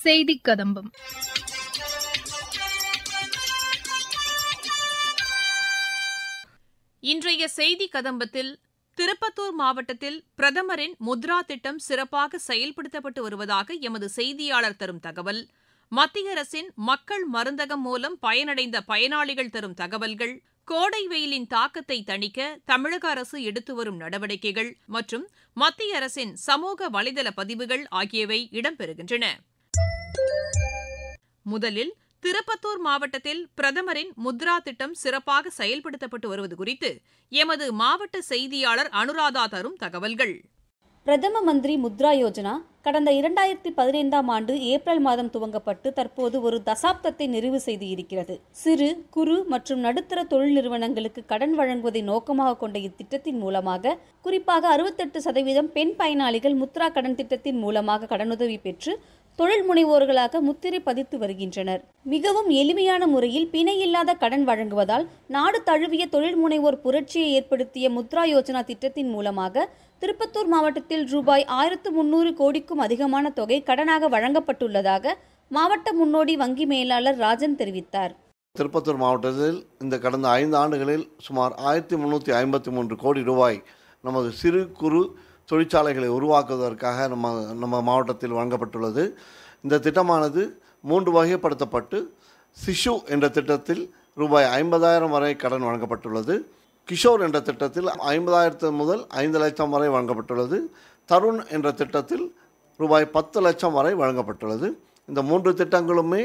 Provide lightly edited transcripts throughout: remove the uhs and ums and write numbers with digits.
செய்தி கதம்பம். இன்றைய செய்தி கதம்பத்தில் திருப்பத்தூர் மாவட்டத்தில் பிரதமரின் முத்ரா திட்டம் சிறப்பாக செயல்படுத்தப்பட்டு வருவதாக எமது செய்தியாளர் தரும் தகவல், மத்திய அரசின் மக்கள் மருந்தகம் மூலம் பயனடைந்த பயனாளிகள் தரும் தகவல்கள், கோடை வெயிலின் தாக்கத்தை தணிக்க தமிழக அரசு எடுத்து வரும் நடவடிக்கைகள் மற்றும் மத்திய அரசின் சமூக வலைதள பதிவுகள் ஆகியவை இடம்பெறுகின்றன. முதலில் திருப்பத்தூர் மாவட்டத்தில் பிரதமரின் முத்ரா திட்டம் சிறப்பாக செயல்படுத்தப்பட்டு வருவது குறித்து எமது மாவட்ட செய்தியாளர் அனுராதா தரும் தகவல்கள். பிரதம மந்திரி முத்ரா யோஜனா கடந்த 2015ஆம் ஆண்டு ஏப்ரல் மாதம் துவங்கப்பட்டு தற்போது ஒரு தசாப்தத்தை நிறைவு செய்து இருக்கிறது. சிறு குறு மற்றும் நடுத்தர தொழில் நிறுவனங்களுக்கு கடன் வழங்குவதை நோக்கமாக கொண்ட இத்திட்டத்தின் மூலமாக குறிப்பாக 68% பெண் பயனாளிகள் முத்ரா கடன் திட்டத்தின் மூலமாக கடனுதவி பெற்று தொழில் முனைவோர்களாக முத்திரை பதித்து வருகின்றனர். மிகவும் எளிமையான முறையில் பிணையில்லாத கடன் வழங்குவதால் நாடு தழுவிய தொழில் முனைவோர் புரட்சியை ஏற்படுத்திய முத்ரா யோஜனா திட்டத்தின் மூலமாக திருப்பத்தூர் மாவட்டத்தில் ரூபாய் 1300 கோடிக்கும் அதிகமான தொகை கடனாக வழங்கப்பட்டுள்ளதாக மாவட்ட முன்னோடி வங்கி மேலாளர் ராஜன் தெரிவித்தார். திருப்பத்தூர் மாவட்டத்தில் இந்த கடந்த 5 ஆண்டுகளில் சுமார் 1353 கோடி ரூபாய் நமது சிறு குறு தொழிற்சாலைகளை உருவாக்குவதற்காக நம்ம மாவட்டத்தில் வழங்கப்பட்டுள்ளது. இந்த திட்டமானது 3 வகைப்படுத்தப்பட்டு சிஷு என்ற திட்டத்தில் ரூபாய் 50,000 வரை கடன் வழங்கப்பட்டுள்ளது. கிஷோர் என்ற திட்டத்தில் 50,000 முதல் 5 லட்சம் வரை வழங்கப்பட்டுள்ளது. தருண் என்ற திட்டத்தில் ரூபாய் 10 லட்சம் வரை வழங்கப்பட்டுள்ளது. இந்த 3 திட்டங்களுமே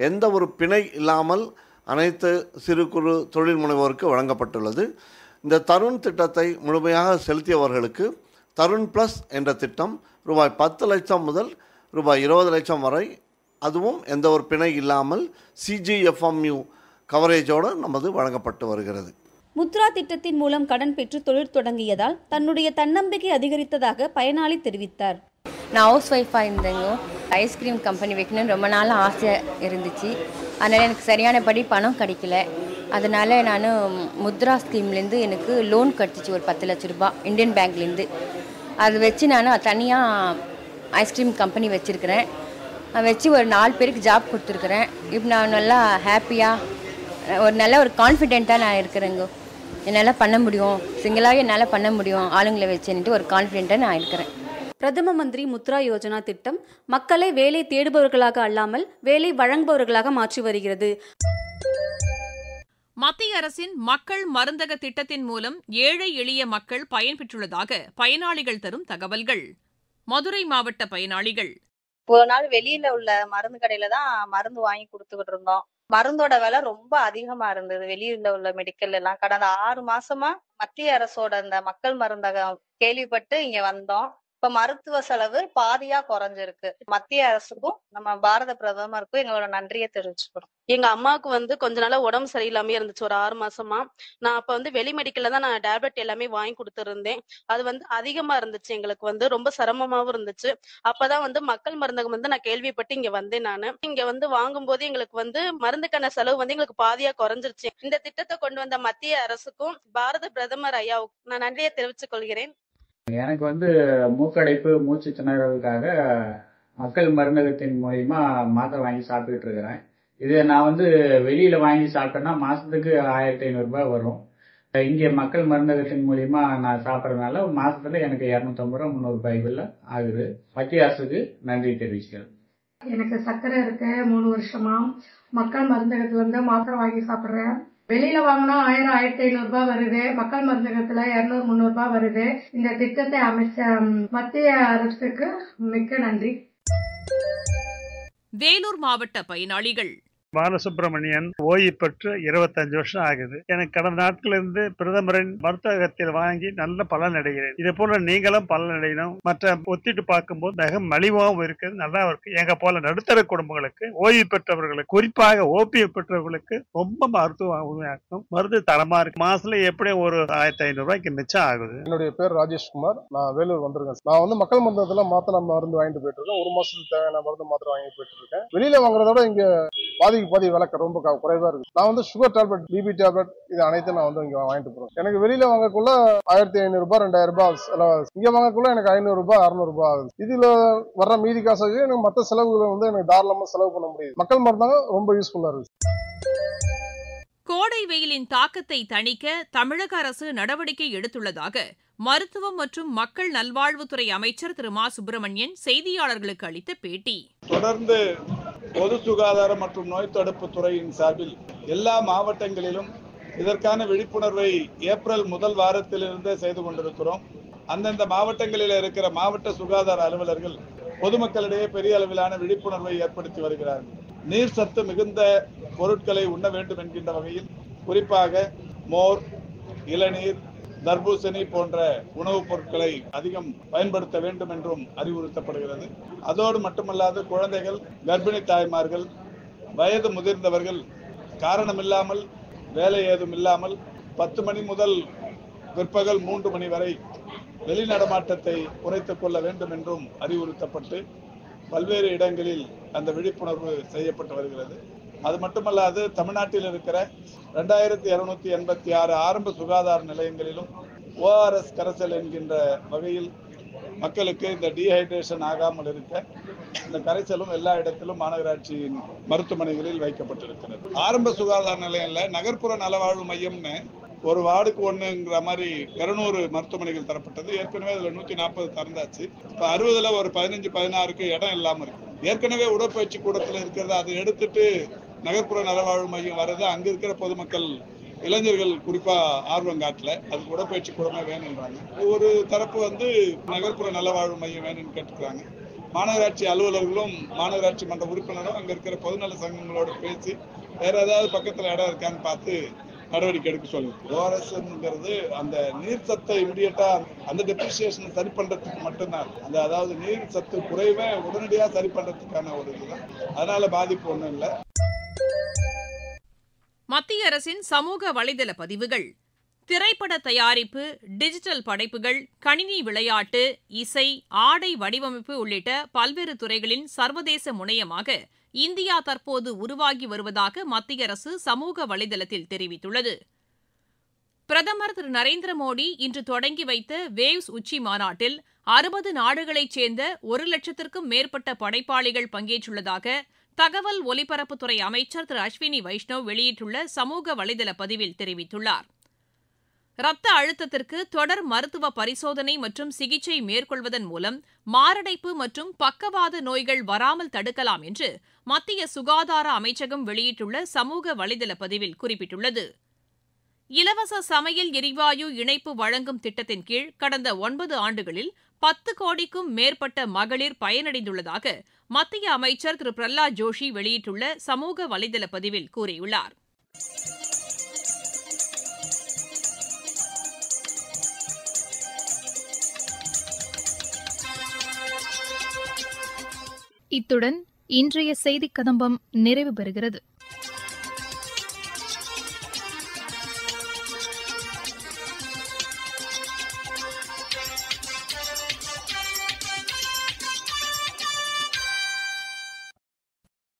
எந்த ஒரு பிணை இல்லாமல் அனைத்து சிறு குறு தொழில் முனைவோருக்கு வழங்கப்பட்டுள்ளது. இந்த தருண் திட்டத்தை முழுமையாக செலுத்தியவர்களுக்கு தருண் ப்ளஸ் என்ற திட்டம் ரூபாய் 10 லட்சம் முதல் ரூபாய் 20 லட்சம் வரை, அதுவும் எந்த ஒரு பிணை இல்லாமல் CGFMU கவரேஜோடு நமது வழங்கப்பட்டு வருகிறது. முத்ரா திட்டத்தின் மூலம் கடன் பெற்று தொழில் தொடங்கியதால் தன்னுடைய தன்னம்பிக்கை அதிகரித்ததாக பயனாளி தெரிவித்தார். நான் ஹவுஸ் ஒய்ஃபாக இருந்தேங்க. ஐஸ்கிரீம் கம்பெனி வைக்கணும்னு ரொம்ப நாள் ஆசை இருந்துச்சு. அதனால் எனக்கு சரியானபடி பணம் கிடைக்கல. அதனால் நான் முத்ரா ஸ்கீம்லேருந்து எனக்கு லோன் கட்டிச்சு ஒரு 10 லட்ச ரூபாய் இந்தியன் பேங்க்லேருந்து. அதை வச்சு நான் தனியாக ஐஸ்கிரீம் கம்பெனி வச்சுருக்கிறேன். வச்சு ஒரு 4 பேருக்கு ஜாப் கொடுத்துருக்குறேன். இப்போ நான் நல்லா ஹாப்பியாக ஒரு கான்ஃபிடென்ட்டாக நான் இருக்கிறேங்க. என்னால் பண்ண முடியும், சிங்கிளாக என்னால் பண்ண முடியும் ஆளுங்களை வச்சுன்ட்டு ஒரு கான்ஃபிடென்ட்டாக நான் இருக்கிறேன். பிரதம மந்திரி முத்ரா யோஜனா திட்டம் மக்களை வேலை தேடுபவர்களாக அல்லாமல் வேலை வழங்குபவர்களாக மாற்றி வருகிறது. மத்திய அரசின் மக்கள் மருந்தக திட்டத்தின் மூலம் ஏழை எளிய மக்கள் பயன்பெற்றுள்ளதாக பயனாளிகள் தரும் தகவல்கள். மதுரை மாவட்ட பயனாளிகள். ஒரு நாள் வெளியில உள்ள மருந்து கடையில தான் மருந்து வாங்கி கொடுத்துக்கிட்டு இருந்தோம். மருந்தோட விலை ரொம்ப அதிகமா இருந்தது. வெளியில உள்ள மெடிக்கல் எல்லாம் கடந்த 6 மாசமா மத்திய அரசோட இந்த மக்கள் மருந்தகம் கேள்விப்பட்டு இங்க வந்தோம். இப்ப மருத்துவ செலவு பாதியா குறைஞ்சிருக்கு. மத்திய அரசுக்கும் நம்ம பாரத பிரதமருக்கும் எங்களோட நன்றியை தெரிவிச்சுக்கிறோம். எங்க அம்மாவுக்கு கொஞ்ச நாளா உடம்பு சரியில்லாம இருந்துச்சு. ஒரு 6 மாசமா நான் அப்ப வெளி மெடிக்கல்ல தான் நான் டேப்லெட் எல்லாமே வாங்கி கொடுத்துருந்தேன். அது அதிகமா இருந்துச்சு. எங்களுக்கு ரொம்ப சிரமமாவும் இருந்துச்சு. அப்பதான் மக்கள் மருந்தகம் நான் கேள்விப்பட்டு இங்க வந்தேன். நானு இங்க வாங்கும் போது எங்களுக்கு மருந்துக்கான செலவு எங்களுக்கு பாதியா குறைஞ்சிருச்சு. இந்த திட்டத்தை கொண்டு வந்த மத்திய அரசுக்கும் பாரத பிரதமர் ஐயாவுக்கும் நான் நன்றியை தெரிவித்துக் கொள்கிறேன். எனக்கு மூக்கடைப்பு மூச்சு திணறலுக்காக மக்கள் மருந்தகத்தின் மூலியமா மாத்திரை வாங்கி சாப்பிட்டுட்டு இருக்கிறேன். இது நான் வெளியில வாங்கி சாப்பிட்டேன்னா மாசத்துக்கு 1500 ரூபாய் வரும். இங்க மக்கள் மருந்தகத்தின் மூலியமா நான் சாப்பிட்றதுனால மாசத்துல எனக்கு 250 ரூபாய் 300 ரூபாய்க்குள்ள ஆகுது. மத்திய அரசுக்கு நன்றி தெரிவிக்கிறேன். எனக்கு சர்க்கரை இருக்கு. 3 வருஷமா மக்கள் மருந்தகத்துல மாத்திரை வாங்கி சாப்பிடுறேன். வெளியில வாங்கினா 1000 1500 ரூபாய் வருது. மக்கள் மருந்தகத்துல 200 300 ரூபாய் வருது. இந்த திட்டத்தை அமைச்ச மத்திய அரசுக்கு மிக்க நன்றி. வேலூர் மாவட்ட பயனாளிகள். பாலசுப்ரமணியன் ஓய்வு பெற்று 25 வருஷம் ஆகுது. எனக்கு கடந்த நாட்களிலிருந்து பிரதமரின் மருந்தகத்தில் வாங்கி நல்ல பலன் அடைகிறேன். இதே போல நீங்களும் பலன் அடையணும். மற்ற ஒத்திட்டு பார்க்கும்போது மிக மலிவாகவும் இருக்குது, நல்லா இருக்கு. எங்க போல நடுத்தர குடும்பங்களுக்கு, ஓய்வு பெற்றவர்களுக்கு, குறிப்பாக ஓபிஎஃப் பெற்றவர்களுக்கு ரொம்ப மருத்துவம் மருந்து தரமா இருக்கு. மாசத்துல எப்படியும் ஒரு 1500 ரூபாய்க்கு மிச்சம் ஆகுது. என்னுடைய பேர் ராஜேஷ்குமார். நான் வேலூர் வந்திருக்கேன். நான் மக்கள் மருந்தகத்துல மாத்திரை மருந்து வாங்கிட்டு போயிட்டு இருக்கேன். 1 மாசத்துக்கு தேவையான மருந்து மாத்திரை வாங்கி போயிட்டு இருக்கேன். வெளியில வாங்குறத விட இங்க பாதிக்கு பாதிக்கு பாதி விலை ரொம்ப குறைவா இருக்கு. நான் வந்து சுகர் டேப்லெட், பிபி டேப்லெட் இது அனைத்தும் நான் வந்து இங்க வாங்கிட்டு போறேன். எனக்கு வெளியில வாங்கக்குள்ள 1500 ரூபாய் 2000 ரூபாய் செலவாகுது. இங்க வாங்கக்குள்ள எனக்கு 500 ரூபாய் 600 ரூபாய் ஆகுது. இதுல வர்ற மீதி காசுக்கு எனக்கு மற்ற செலவுகளை வந்து எனக்கு தாராளமா செலவு பண்ண முடியுது. மக்கள் மருந்தகம் ரொம்ப யூஸ்ஃபுல்லா இருக்கு. கோடை வெயிலின் தாக்கத்தை தணிக்க தமிழக அரசு நடவடிக்கை எடுத்துள்ளதாக மருத்துவம் மற்றும் மக்கள் நல்வாழ்வுத்துறை அமைச்சர் திரு மா சுப்பிரமணியன் செய்தியாளர்களுக்கு அளித்த பேட்டி. தொடர்ந்து பொது சுகாதாரம் மற்றும் நோய் தடுப்பு துறையின் சார்பில் எல்லா மாவட்டங்களிலும் இதற்கான விழிப்புணர்வை ஏப்ரல் முதல் வாரத்திலிருந்தே செய்து கொண்டிருக்கிறோம். அந்தந்த மாவட்டங்களில் இருக்கிற மாவட்ட சுகாதார அலுவலர்கள் பொதுமக்களிடையே பெரிய அளவிலான விழிப்புணர்வை ஏற்படுத்தி வருகிறார்கள். நீர் சத்து மிகுந்த பொருட்களை உண்ண வேண்டும் என்கின்ற வகையில் குறிப்பாக மோர், இளநீர், தர்பூசணி போன்ற உணவுப் பொருட்களை அதிகம் பயன்படுத்த வேண்டும் என்றும் அறிவுறுத்தப்படுகிறது. அதோடு மட்டுமல்லாது குழந்தைகள், கர்ப்பிணி தாய்மார்கள், வயது முதிர்ந்தவர்கள் காரணமில்லாமல் வேலை ஏதும் இல்லாமல் 10 மணி முதல் பிற்பகல் 3 மணி வரை வெளிநடமாட்டத்தை குறைத்துக் கொள்ள வேண்டும் என்றும் அறிவுறுத்தப்பட்டு பல்வேறு இடங்களில் அந்த விழிப்புணர்வு செய்யப்பட்டு வருகிறது. அது மட்டுமல்லாது தமிழ்நாட்டில் இருக்கிற 2286 ஆரம்ப சுகாதார நிலையங்களிலும் ORS கரைசல் என்கின்ற வகையில் மக்களுக்கு இந்த டீஹைட்ரேஷன் ஆகாமல் இருக்க இந்த கரைசலும் எல்லா இடத்திலும் மாநகராட்சியின் மருத்துவமனைகளில் வைக்கப்பட்டிருக்கிறது. ஆரம்ப சுகாதார நிலையம்ல நகர்ப்புற நலவாழ்வு மையம்னு ஒரு வார்டுக்கு ஒண்ணுங்கிற மாதிரி 200 மருத்துவமனைகள் தரப்பட்டது. ஏற்கனவே அதுல 140 திறந்தாச்சு. இப்ப 60ல ஒரு 15-16க்கு இடம் இல்லாம இருக்கு. ஏற்கனவே உடற்பயிற்சி கூடத்துல இருக்கிறது, அதை எடுத்துட்டு நகர்ப்புற நலவாழ்வு மையம் வருது. அங்க இருக்கிற பொதுமக்கள், இளைஞர்கள் குறிப்பா ஆர்வம் காட்டல, அதுக்கு உடற்பயிற்சி கூடமே வேணும்ன்றாங்க. ஒரு தரப்பு வந்து நகர்ப்புற நலவாழ்வு மையம் வேணும்னு கேட்டுக்கிறாங்க. மாநகராட்சி அலுவலர்களும் மாநகராட்சி மன்ற உறுப்பினரும் அங்க இருக்கிற பொதுநல சங்கங்களோட பேசி வேற ஏதாவது பக்கத்துல இடம் இருக்கான்னு பார்த்து நடவடிக்கை எடுக்க சொல்லுது. ஓஆர்எஸ்ங்கிறது அந்த நீர் சத்தை இமிடியேட்டா அந்த டெப்ரிசியேஷன் சரி பண்றதுக்கு மட்டும்தான். அந்த அதாவது நீர் சத்து குறைவை உடனடியாக சரி பண்றதுக்கான ஒரு இதுதான். அதனால பாதிப்பு ஒன்றும் இல்லை. மத்திய அரசின் சமூக வலைதள பதிவுகள், திரைப்பட தயாரிப்பு, டிஜிட்டல் படைப்புகள், கணினி விளையாட்டு, இசை, ஆடை வடிவமைப்பு உள்ளிட்ட பல்வேறு துறைகளின் சர்வதேச முனையமாக இந்தியா தற்போது உருவாகி வருவதாக மத்திய அரசு சமூக வலைதளத்தில் தெரிவித்துள்ளது. பிரதமர் திரு நரேந்திர மோடி இன்று தொடங்கி வைத்த வேவ்ஸ் உச்சி மாநாட்டில் 60 நாடுகளைச் சேர்ந்த 1,00,000க்கும் மேற்பட்ட படைப்பாளிகள் பங்கேற்றுள்ளதாக தகவல் ஒலிபரப்புத்துறை அமைச்சர் திரு அஸ்வினி வைஷ்ணவ் வெளியிட்டுள்ள சமூக வலைதள பதிவில் தெரிவித்துள்ளார். இரத்த அழுத்தத்திற்கு தொடர் மருத்துவ பரிசோதனை மற்றும் சிகிச்சை மேற்கொள்வதன் மூலம் மாரடைப்பு மற்றும் பக்கவாத நோய்கள் வராமல் தடுக்கலாம் என்று மத்திய சுகாதார அமைச்சகம் வெளியிட்டுள்ள சமூக வலைதள பதிவில் குறிப்பிட்டுள்ளது. இலவச சமையல் எரிவாயு இணைப்பு வழங்கும் திட்டத்தின் கீழ் கடந்த 9 ஆண்டுகளில் 10 கோடிக்கும் மேற்பட்ட மகளிர் பயனடைந்துள்ளதாக மத்திய அமைச்சர் திரு பிரஹ்லாத் ஜோஷி வெளியிட்டுள்ள சமூக வலைதள பதிவில் கூறியுள்ளார். இத்துடன் இன்றைய செய்திக் கதம்பம் நிறைவு பெறுகிறது.